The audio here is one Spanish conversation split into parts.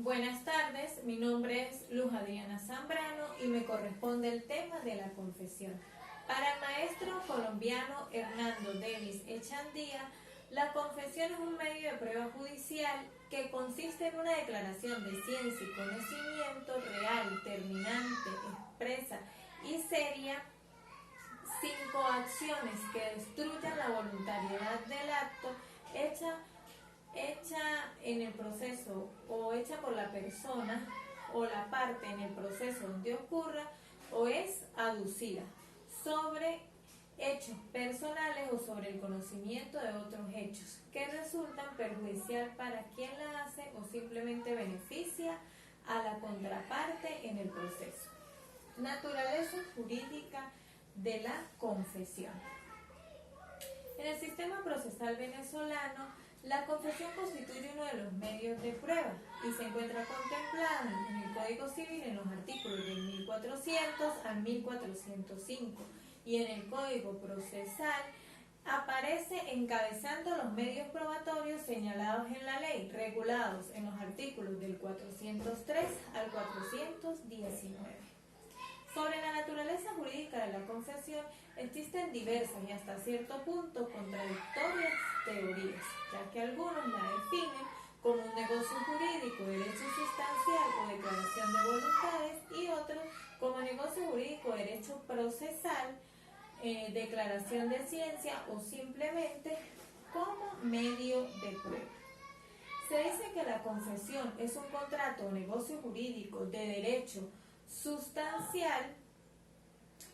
Buenas tardes, mi nombre es Luz Adriana Zambrano y me corresponde el tema de la confesión. Para el maestro colombiano Hernando Davis Echandía, la confesión es un medio de prueba judicial que consiste en una declaración de ciencia y conocimiento real, terminante, expresa y seria, sin coacciones que destruyan la voluntariedad del acto hecha en el proceso o hecha por la persona o la parte en el proceso donde ocurra o es aducida sobre hechos personales o sobre el conocimiento de otros hechos que resultan perjudicial para quien la hace o simplemente beneficia a la contraparte en el proceso. Naturaleza jurídica de la confesión. En el sistema procesal venezolano, la confesión constituye uno de los medios de prueba y se encuentra contemplada en el Código Civil en los artículos del 1400 al 1405 y en el Código Procesal aparece encabezando los medios probatorios señalados en la ley, regulados en los artículos del 403 al 419. Sobre la naturaleza jurídica de la confesión existen diversas y hasta cierto punto contradictorias teorías, ya que algunos la definen como un negocio jurídico, derecho sustancial o declaración de voluntades y otros como negocio jurídico, derecho procesal, declaración de ciencia o simplemente como medio de prueba. Se dice que la confesión es un contrato o negocio jurídico de derecho sustancial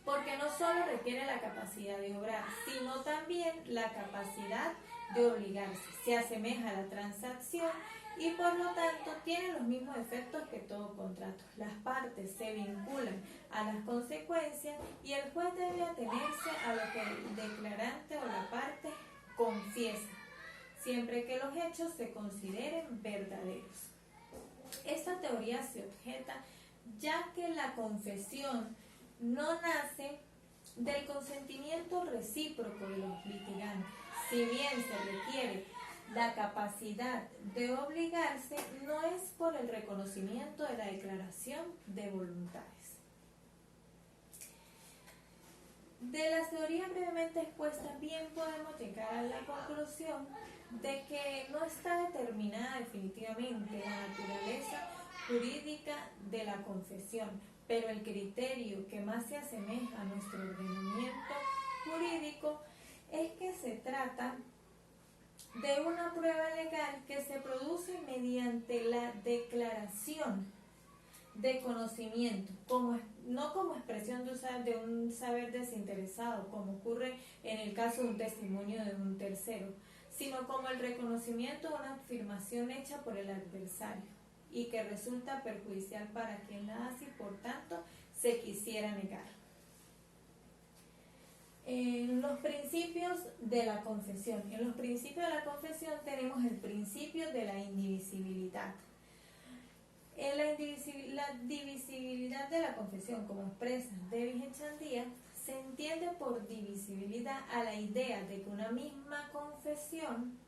porque no solo requiere la capacidad de obrar, sino también la capacidad de obligarse. Se asemeja a la transacción y por lo tanto tiene los mismos efectos que todo contrato. Las partes se vinculan a las consecuencias y el juez debe atenerse a lo que el declarante o la parte confiesa, siempre que los hechos se consideren verdaderos. Esta teoría se objeta ya que la confesión no nace del consentimiento recíproco de los litigantes. Si bien se requiere la capacidad de obligarse, no es por el reconocimiento de la declaración de voluntades. De las teorías brevemente expuestas, bien podemos llegar a la conclusión de que no está determinada definitivamente la naturaleza jurídica de la confesión, pero el criterio que más se asemeja a nuestro ordenamiento jurídico es que se trata de una prueba legal que se produce mediante la declaración de conocimiento, no como expresión de un saber desinteresado, como ocurre en el caso de un testimonio de un tercero, sino como el reconocimiento de una afirmación hecha por el adversario y que resulta perjudicial para quien la hace y por tanto se quisiera negar. En los principios de la confesión. En los principios de la confesión tenemos el principio de la indivisibilidad. En la divisibilidad de la confesión, como expresa Davis Echandía, se entiende por divisibilidad a la idea de que una misma confesión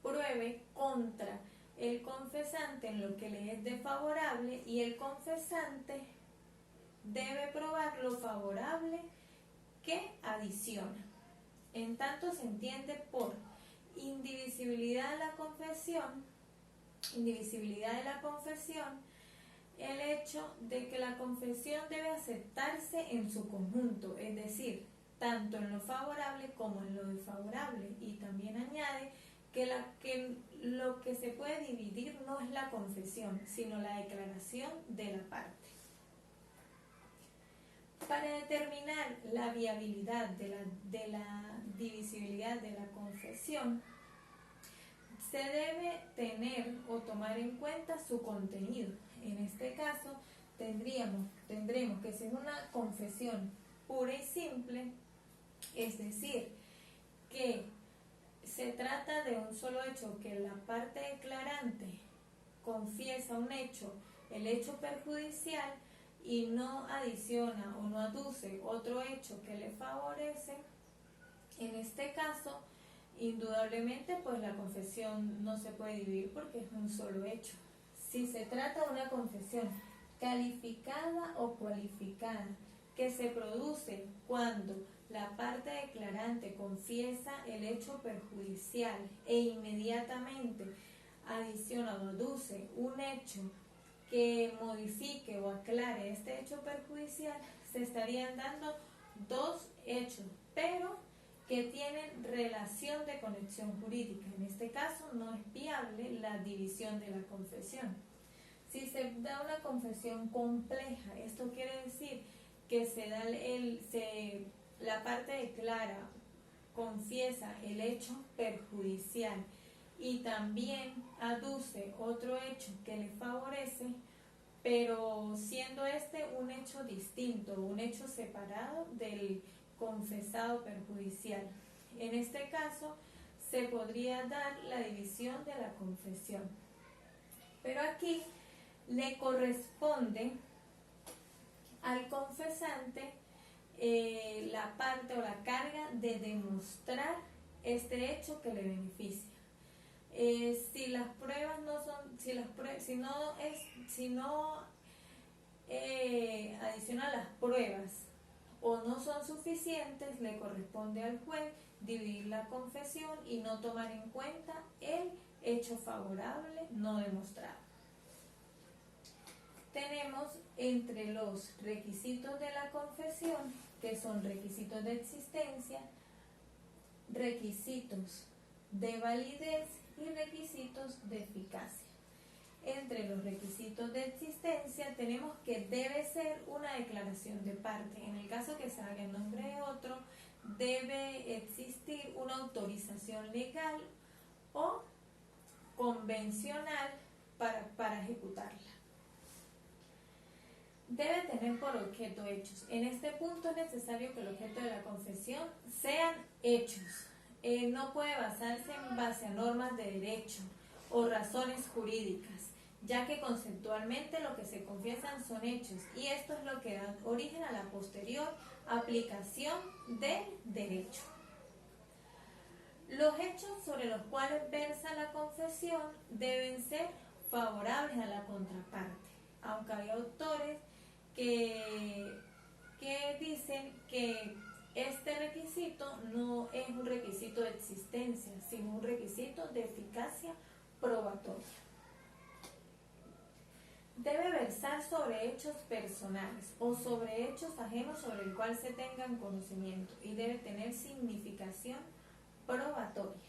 pruebe contra el confesante en lo que le es desfavorable y el confesante debe probar lo favorable que adiciona. En tanto se entiende por indivisibilidad de la confesión el hecho de que la confesión debe aceptarse en su conjunto, es decir, tanto en lo favorable como en lo desfavorable, y también añade que lo que se puede dividir no es la confesión, sino la declaración de la parte. Para determinar la viabilidad de la divisibilidad de la confesión, se debe tener o tomar en cuenta su contenido. En este caso, tendremos que ser una confesión pura y simple, es decir, que se trata de un solo hecho, que la parte declarante confiesa un hecho, el hecho perjudicial, y no adiciona o no aduce otro hecho que le favorece. En este caso, indudablemente, pues la confesión no se puede dividir porque es un solo hecho. Si se trata de una confesión calificada o cualificada que se produce cuando la parte declarante confiesa el hecho perjudicial e inmediatamente adiciona o aduce un hecho que modifique o aclare este hecho perjudicial, se estarían dando dos hechos, pero que tienen relación de conexión jurídica. En este caso no es viable la división de la confesión. Si se da una confesión compleja, esto quiere decir que la parte declara, confiesa el hecho perjudicial y también aduce otro hecho que le favorece, pero siendo este un hecho distinto, un hecho separado del confesado perjudicial. En este caso se podría dar la división de la confesión. Pero aquí le corresponde al confesante la parte o la carga de demostrar este hecho que le beneficia. Si las pruebas no son, si no adiciona las pruebas o no son suficientes, le corresponde al juez dividir la confesión y no tomar en cuenta el hecho favorable no demostrado. Tenemos entre los requisitos de la confesión, que son requisitos de existencia, requisitos de validez y requisitos de eficacia. Entre los requisitos de existencia tenemos que debe ser una declaración de parte. En el caso que se haga en nombre de otro, debe existir una autorización legal o convencional para ejecutarla. Debe tener por objeto hechos. En este punto es necesario que el objeto de la confesión sean hechos. No puede basarse en base a normas de derecho o razones jurídicas, ya que conceptualmente lo que se confiesan son hechos y esto es lo que da origen a la posterior aplicación del derecho. Los hechos sobre los cuales versa la confesión deben ser favorables a la contraparte, aunque hay autores que dicen que este requisito no es un requisito de existencia, sino un requisito de eficacia probatoria. Debe versar sobre hechos personales o sobre hechos ajenos sobre el cual se tengan conocimiento y debe tener significación probatoria.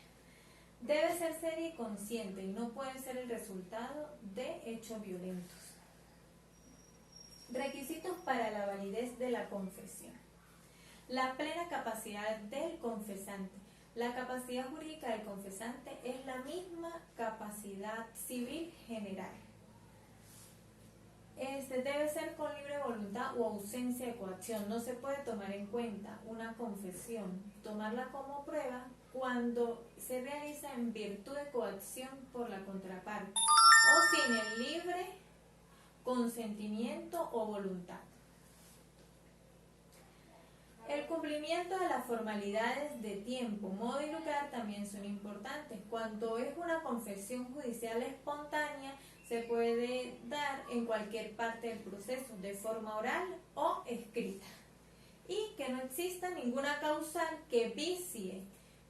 Debe ser seria y consciente y no puede ser el resultado de hechos violentos. Requisitos para la validez de la confesión. La plena capacidad del confesante. La capacidad jurídica del confesante es la misma capacidad civil general. Debe ser con libre voluntad o ausencia de coacción. No se puede tomar en cuenta una confesión, tomarla como prueba cuando se realiza en virtud de coacción por la contraparte o sin el libre consentimiento o voluntad. El cumplimiento de las formalidades de tiempo, modo y lugar también son importantes. Cuando es una confesión judicial espontánea, se puede dar en cualquier parte del proceso, de forma oral o escrita. Y que no exista ninguna causal que vicie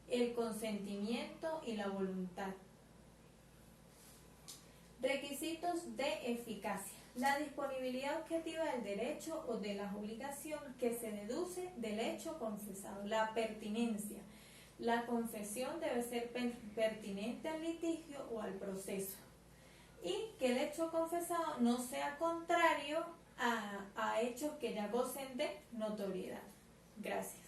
el consentimiento y la voluntad. Requisitos de eficacia. La disponibilidad objetiva del derecho o de la obligación que se deduce del hecho confesado. La pertinencia. La confesión debe ser pertinente al litigio o al proceso. Y que el hecho confesado no sea contrario a hechos que ya gocen de notoriedad. Gracias.